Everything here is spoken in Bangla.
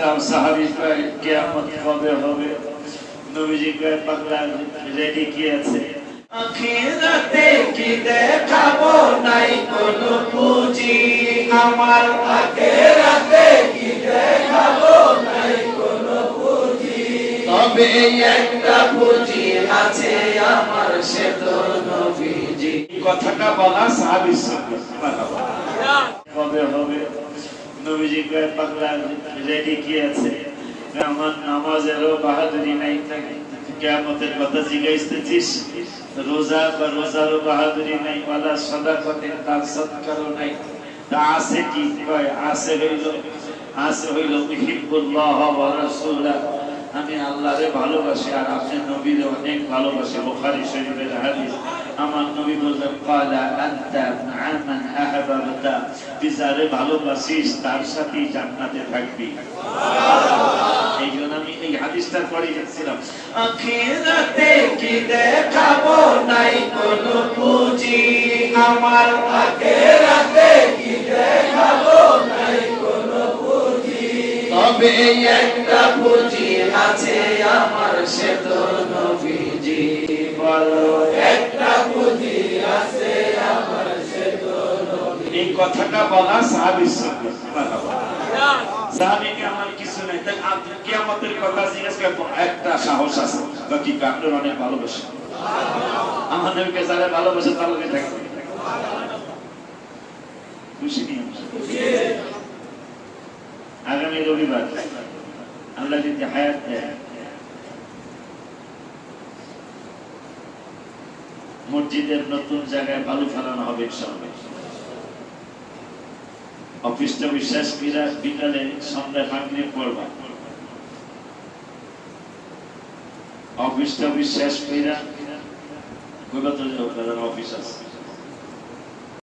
করতাম সাহাবী কয় কিয়ামত কবে হবে? নবীজি কয় পাগলা রেডি কি আছে? আখিরাতে কি দেখাবো নাই কোনো পুঁজি আমার, আখিরাতে কি দেখাবো নাই কোনো পুঁজি, তবে একটা পুঁজি আছে আমার, সে তো নবীজি। কথাটা বলা সাহাবীর সঙ্গে কবে হবে? নবীজি কয় পাগলা রেডি কি আছে? আমার নামাজেরও বাহাদুরি নাই, কিয়ামতের কথা জিজ্ঞাসিস। রোজা বা রোজারও বাহাদুরি নাই, ওয়ালা সাদাকাতের তার সদকারও নাই। তা আছে কি? কয় আছে হইল মুহিব্বুল্লাহ ওয়া রাসূলুল্লাহ, আমি আল্লাহরে ভালোবাসি আর আপনি নবীরে অনেক ভালোবাসি। বুখারী শরীফের হাদিস। আমার নবী বললেন ক্বালা আনতা মা মান আহবাবতা, তুই যারে ভালোবাসিস তার সাথেই জান্নাতে থাকবি। সুবহানাল্লাহ। এইজন্য আমি এই হাদিসটা পড়ে যাচ্ছিলাম, আখিরাতে কি দেখাবো নাই কোনো পুঁজি আমার, আখিরাতে কি দেখাবো নাই কোনো পুঁজি, তবে একটা পুঁজি আছে আমার, সে তো নবীজি। বলো একটা পুঁজি আছে আমার, সে তো নবীজি। এই কথাটা বলা সাহাবীর সঙ্গে। সাহাবীকে আমার কিছু নাই, তাই আপনি কিয়ামতের কথা জিজ্ঞেস করবেন, একটা সাহস আছে বাকি কাপড় অনেক ভালোবাসে। আমার নবীকে যারা ভালোবাসে তার লগে থাকবে। খুশি নিয়ে আগামী রবিবার আল্লাহ যদি হায়াত দেয়, মসজিদের নতুন জায়গায় বালু ফেলানো হবে ইনশাআল্লাহ। অফিসটা বিশ্বাস বিকালে সন্ধ্যায় মাগরিব পড়বা, অফিসটা বিশ্বাস কইরা কইবা তো অফিস আছে